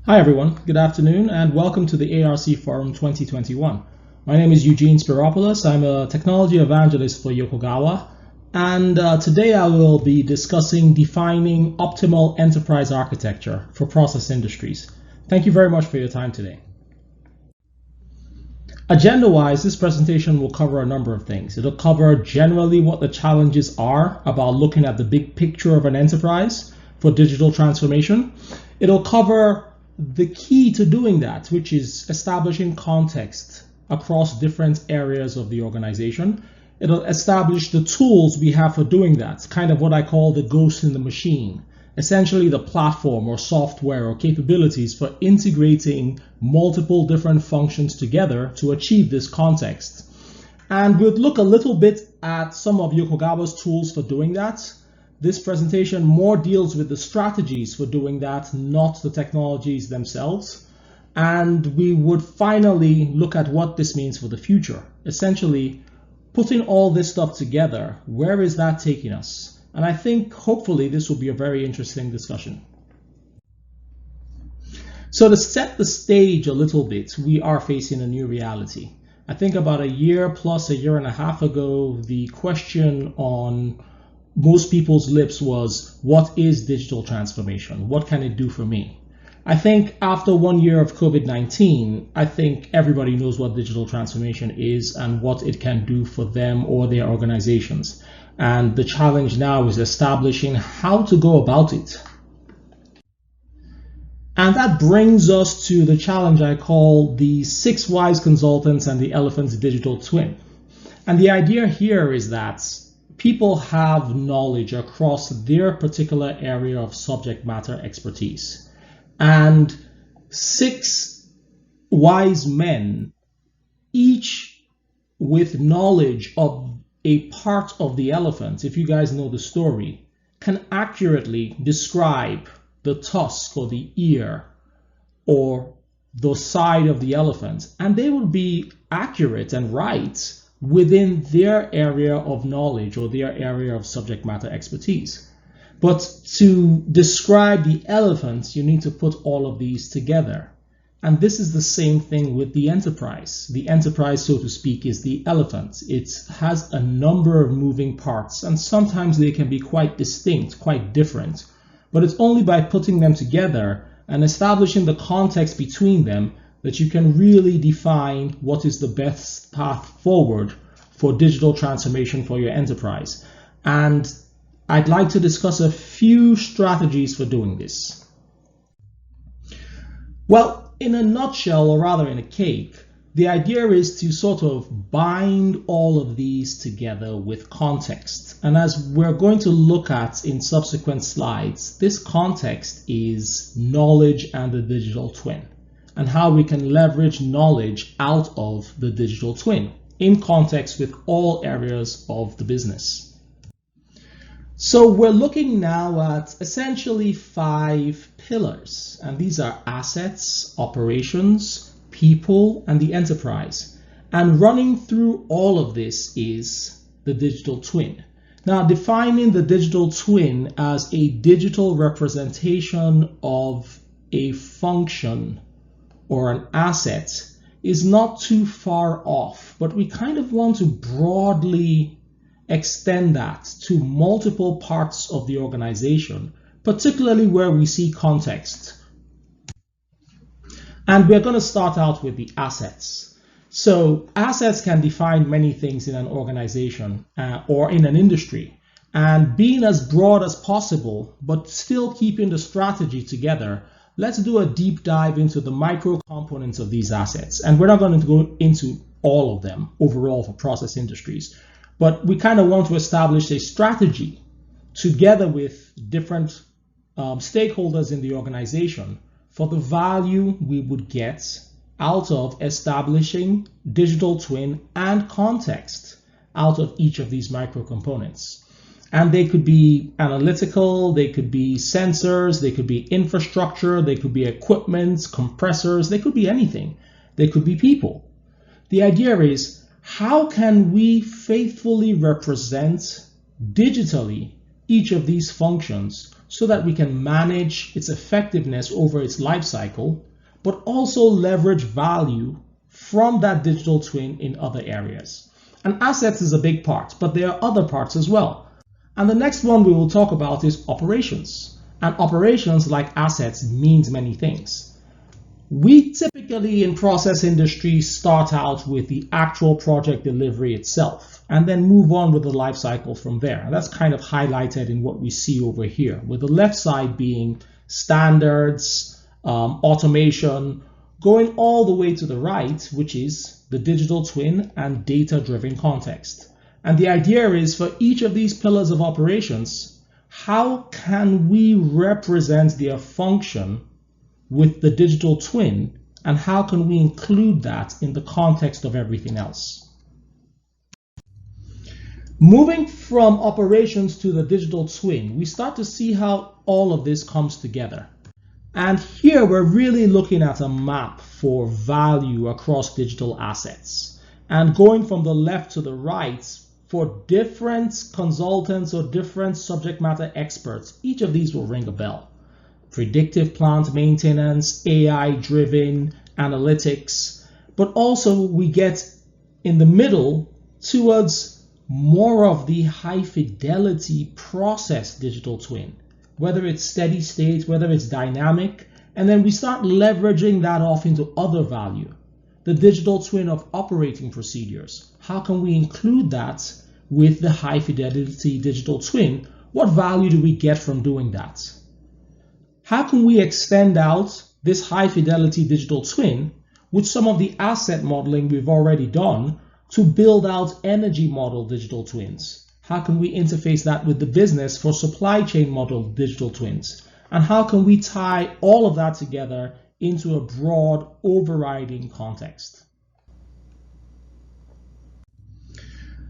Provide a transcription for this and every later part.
Hi everyone, good afternoon and welcome to the ARC Forum 2021. My name is Eugene Spiropoulos. I'm a technology evangelist for Yokogawa, and today I will be discussing defining optimal enterprise architecture for process industries. Thank you very much for your time today. Agenda-wise, this presentation will cover a number of things. It'll cover generally what the challenges are about looking at the big picture of an enterprise for digital transformation. It'll cover the key to doing that, which is establishing context across different areas of the organization. It'll establish the tools we have for doing that, kind of what I call the ghost in the machine, essentially the platform or software or capabilities for integrating multiple different functions together to achieve this context. And we'll look a little bit at some of Yokogawa's tools for doing that. This presentation more deals with the strategies for doing that, not the technologies themselves. And we would finally look at what this means for the future. Essentially, putting all this stuff together, where is that taking us? And I think hopefully this will be a very interesting discussion. So to set the stage a little bit, we are facing a new reality. I think about a year plus a year and a half ago, the question on most people's lips was, what is digital transformation? What can it do for me? I think after 1 year of COVID-19, I think everybody knows what digital transformation is and what it can do for them or their organizations. And the challenge now is establishing how to go about it. And that brings us to the challenge I call the 6 wise consultants and the elephant's digital twin. And the idea here is that people have knowledge across their particular area of subject matter expertise. And 6 wise men, each with knowledge of a part of the elephant, if you guys know the story, can accurately describe the tusk or the ear or the side of the elephant. And they will be accurate and right within their area of knowledge or their area of subject matter expertise. But to describe the elephant, you need to put all of these together. And this is the same thing with the enterprise. The enterprise, so to speak, is the elephant. It has a number of moving parts, and sometimes they can be quite distinct, quite different. But it's only by putting them together and establishing the context between them that you can really define what is the best path forward for digital transformation for your enterprise. And I'd like to discuss a few strategies for doing this. Well, in a nutshell, or rather in a cake, the idea is to sort of bind all of these together with context. And as we're going to look at in subsequent slides, this context is knowledge and the digital twin, and how we can leverage knowledge out of the digital twin in context with all areas of the business. So we're looking now at essentially 5 pillars, and these are assets, operations, people, and the enterprise. And running through all of this is the digital twin. Now, defining the digital twin as a digital representation of a function or an asset is not too far off, but we kind of want to broadly extend that to multiple parts of the organization, particularly where we see context. And we're going to start out with the assets. So assets can define many things in an organization or in an industry, and being as broad as possible, but still keeping the strategy together, let's do a deep dive into the micro components of these assets. And we're not going to go into all of them overall for process industries, but we kind of want to establish a strategy together with different stakeholders in the organization for the value we would get out of establishing digital twin and context out of each of these micro components. And they could be analytical, they could be sensors, they could be infrastructure, they could be equipment, compressors, they could be anything. They could be people. The idea is, how can we faithfully represent digitally each of these functions so that we can manage its effectiveness over its life cycle, but also leverage value from that digital twin in other areas. And assets is a big part, but there are other parts as well. And the next one we will talk about is operations. And operations, like assets, means many things. We typically in process industry start out with the actual project delivery itself and then move on with the life cycle from there. And that's kind of highlighted in what we see over here, with the left side being standards, automation, going all the way to the right, which is the digital twin and data-driven context. And the idea is for each of these pillars of operations, how can we represent their function with the digital twin, and how can we include that in the context of everything else? Moving from operations to the digital twin, we start to see how all of this comes together. And here we're really looking at a map for value across digital assets. And going from the left to the right, for different consultants or different subject matter experts, each of these will ring a bell. Predictive plant maintenance, AI-driven analytics, but also we get in the middle towards more of the high-fidelity process digital twin, whether it's steady state, whether it's dynamic, and then we start leveraging that off into other value. The digital twin of operating procedures. How can we include that with the high-fidelity digital twin? What value do we get from doing that? How can we extend out this high-fidelity digital twin with some of the asset modeling we've already done to build out energy model digital twins? How can we interface that with the business for supply chain model digital twins? And how can we tie all of that together into a broad overriding context?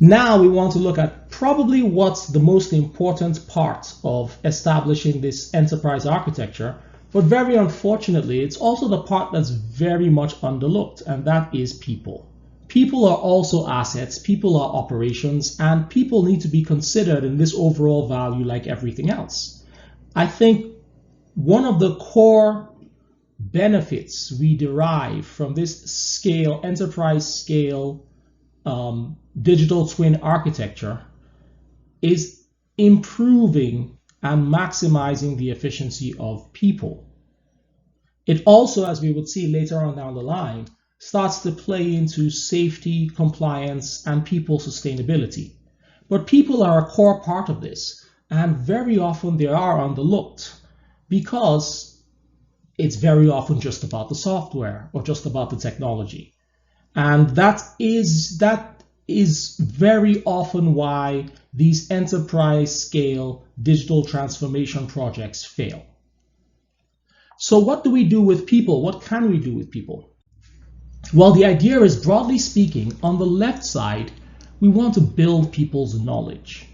Now we want to look at probably what's the most important part of establishing this enterprise architecture, but very unfortunately, it's also the part that's very much underlooked, and that is people. People are also assets, people are operations, and people need to be considered in this overall value like everything else. I think one of the core benefits we derive from this scale, enterprise scale, digital twin architecture is improving and maximizing the efficiency of people. It also, as we would see later on down the line, starts to play into safety, compliance, and people sustainability. But people are a core part of this, and very often they are underlooked because it's very often just about the software or just about the technology. And that is very often why these enterprise scale digital transformation projects fail. So what do we do with people? What can we do with people? Well, the idea is, broadly speaking, on the left side, we want to build people's knowledge.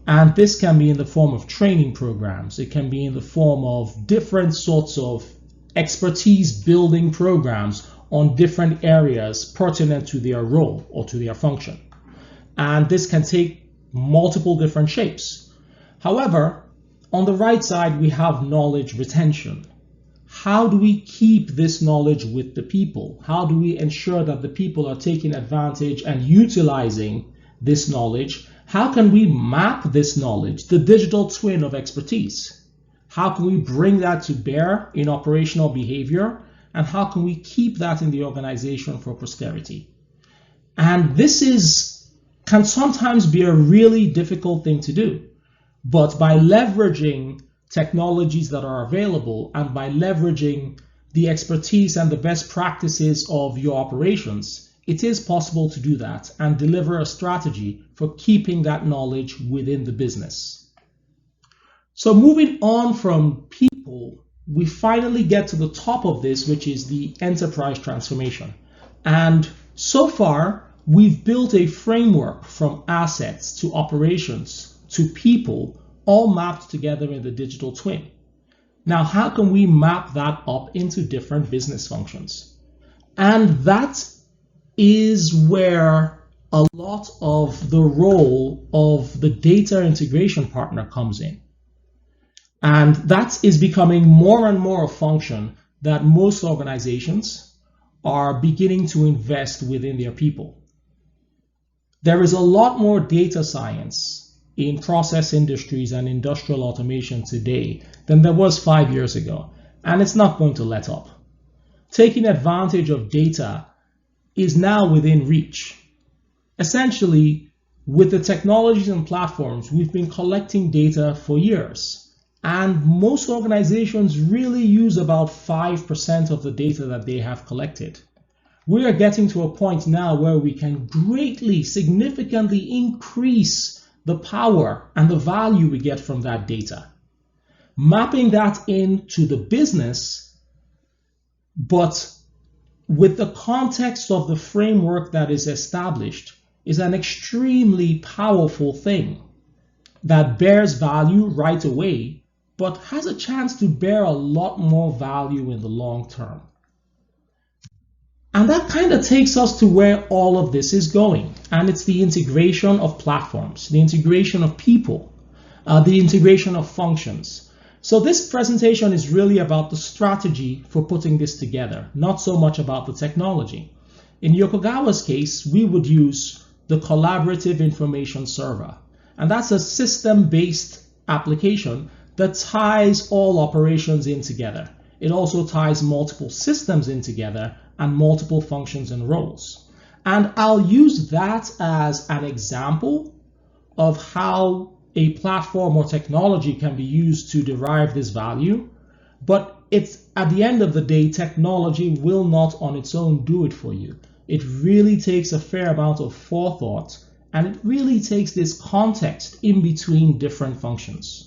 And this can be in the form of training programs. It can be in the form of different sorts of expertise building programs on different areas pertinent to their role or to their function. And this can take multiple different shapes. However, on the right side, we have knowledge retention. How do we keep this knowledge with the people? How do we ensure that the people are taking advantage and utilizing this knowledge? How can we map this knowledge, the digital twin of expertise? How can we bring that to bear in operational behavior? And how can we keep that in the organization for posterity? And this can sometimes be a really difficult thing to do. But by leveraging technologies that are available and by leveraging the expertise and the best practices of your operations, it is possible to do that and deliver a strategy for keeping that knowledge within the business. So moving on from people, we finally get to the top of this, which is the enterprise transformation. And so far, we've built a framework from assets to operations to people, all mapped together in the digital twin. Now, how can we map that up into different business functions? And that is where a lot of the role of the data integration partner comes in. And that is becoming more and more a function that most organizations are beginning to invest within their people. There is a lot more data science in process industries and industrial automation today than there was 5 years ago, and it's not going to let up. Taking advantage of data is now within reach. Essentially, with the technologies and platforms, we've been collecting data for years. And most organizations really use about 5% of the data that they have collected. We are getting to a point now where we can greatly, significantly increase the power and the value we get from that data. Mapping that into the business, but with the context of the framework that is established, is an extremely powerful thing that bears value right away, but has a chance to bear a lot more value in the long term. And that kind of takes us to where all of this is going. And it's the integration of platforms, the integration of people, the integration of functions. So this presentation is really about the strategy for putting this together, not so much about the technology. In Yokogawa's case, we would use the collaborative information server. And that's a system-based application that ties all operations in together. It also ties multiple systems in together and multiple functions and roles. And I'll use that as an example of how a platform or technology can be used to derive this value. But it's at the end of the day, technology will not on its own do it for you. It really takes a fair amount of forethought, and it really takes this context in between different functions.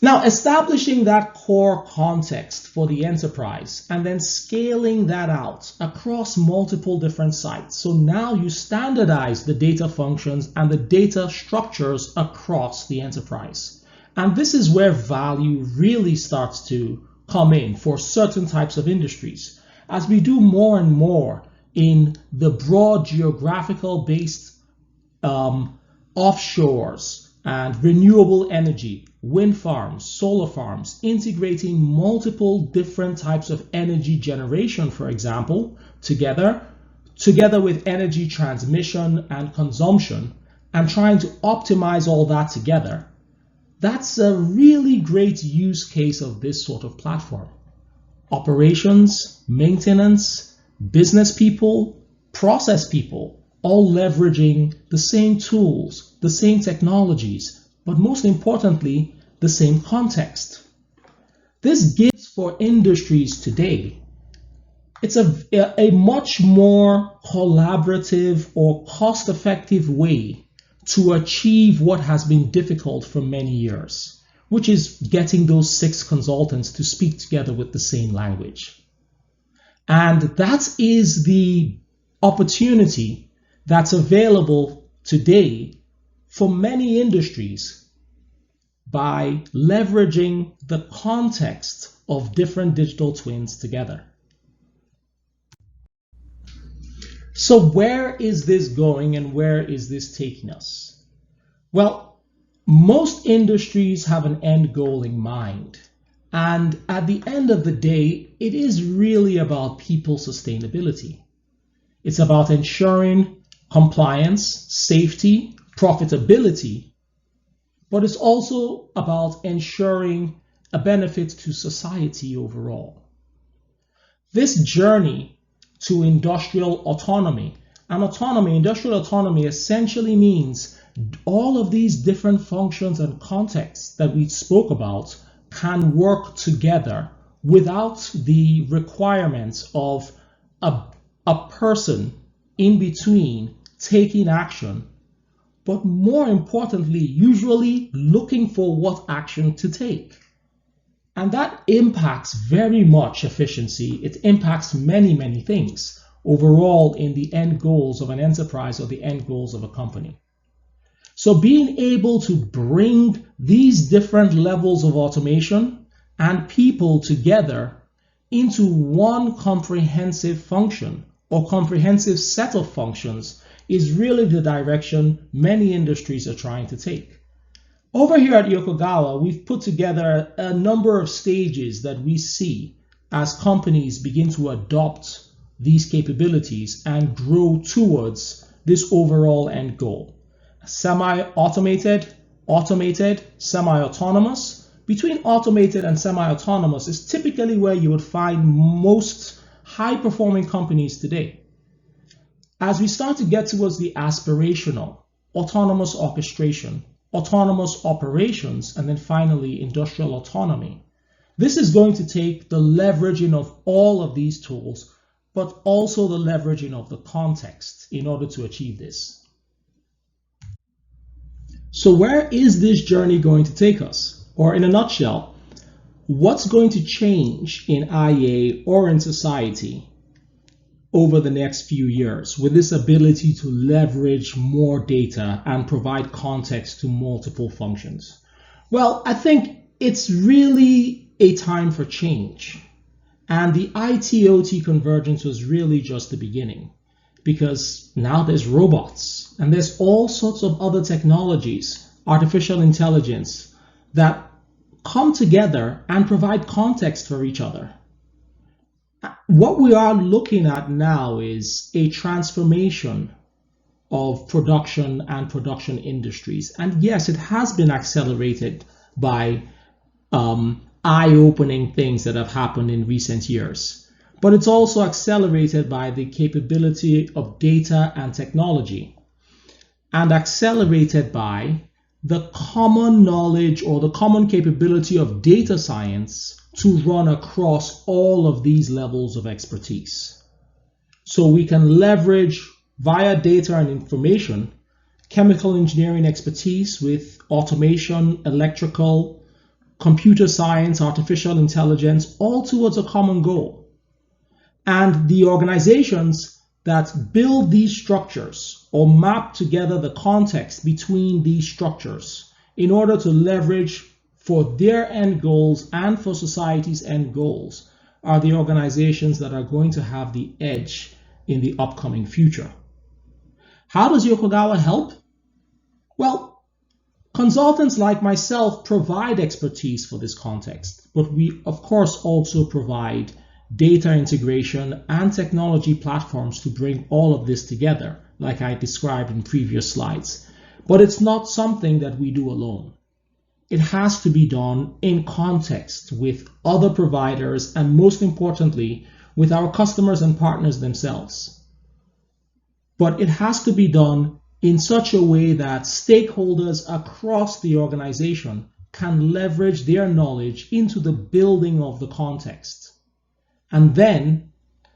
Now, establishing that core context for the enterprise and then scaling that out across multiple different sites. So now you standardize the data functions and the data structures across the enterprise. And this is where value really starts to come in for certain types of industries. As we do more and more in the broad geographical based offshores and renewable energy, wind farms, solar farms, integrating multiple different types of energy generation, for example, together with energy transmission and consumption, and trying to optimize all that together. That's a really great use case of this sort of platform. Operations, maintenance, business people, process people, all leveraging the same tools, the same technologies, but most importantly, the same context. This gives for industries today, it's a much more collaborative or cost-effective way to achieve what has been difficult for many years, which is getting those 6 consultants to speak together with the same language. And that is the opportunity that's available today for many industries by leveraging the context of different digital twins together. So where is this going and where is this taking us? Well, most industries have an end goal in mind. And at the end of the day, it is really about people sustainability. It's about ensuring compliance, safety, profitability, but it's also about ensuring a benefit to society overall. This journey to industrial autonomy, and industrial autonomy essentially means all of these different functions and contexts that we spoke about can work together without the requirements of a person in between taking action, but more importantly, usually looking for what action to take. And that impacts very much efficiency. It impacts many, many things overall in the end goals of an enterprise or the end goals of a company. So being able to bring these different levels of automation and people together into one comprehensive function or comprehensive set of functions is really the direction many industries are trying to take. Over here at Yokogawa, we've put together a number of stages that we see as companies begin to adopt these capabilities and grow towards this overall end goal. Semi-automated, automated, semi-autonomous. Between automated and semi-autonomous is typically where you would find most high-performing companies today. As we start to get towards the aspirational, autonomous orchestration, autonomous operations, and then finally industrial autonomy, this is going to take the leveraging of all of these tools, but also the leveraging of the context in order to achieve this. So where is this journey going to take us? Or in a nutshell, what's going to change in IA or in society over the next few years with this ability to leverage more data and provide context to multiple functions? Well, I think it's really a time for change. And the IT-OT convergence was really just the beginning, because now there's robots and there's all sorts of other technologies, artificial intelligence, that come together and provide context for each other. What we are looking at now is a transformation of production and production industries. And yes, it has been accelerated by eye-opening things that have happened in recent years. But it's also accelerated by the capability of data and technology, and accelerated by the common knowledge or the common capability of data science to run across all of these levels of expertise. So we can leverage via data and information, chemical engineering expertise with automation, electrical, computer science, artificial intelligence, all towards a common goal. And the organizations that build these structures or map together the context between these structures in order to leverage for their end goals and for society's end goals are the organizations that are going to have the edge in the upcoming future. How does Yokogawa help? Well, consultants like myself provide expertise for this context, but we of course also provide data integration and technology platforms to bring all of this together, like I described in previous slides. But it's not something that we do alone. It has to be done in context with other providers and, most importantly, with our customers and partners themselves. But it has to be done in such a way that stakeholders across the organization can leverage their knowledge into the building of the context. And then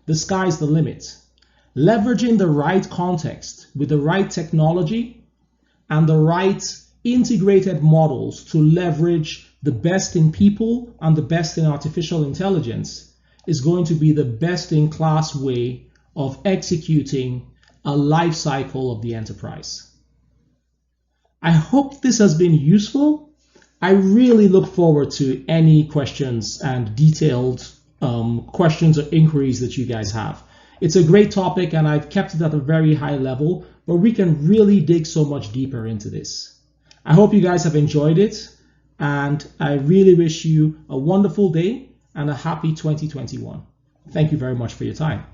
the sky's the limit. Leveraging the right context with the right technology and the right integrated models to leverage the best in people and the best in artificial intelligence is going to be the best in class way of executing a life cycle of the enterprise. I hope this has been useful. I really look forward to any questions and detailed questions or inquiries that you guys have. It's a great topic and I've kept it at a very high level, but we can really dig so much deeper into this. I hope you guys have enjoyed it, and I really wish you a wonderful day and a happy 2021. Thank you very much for your time.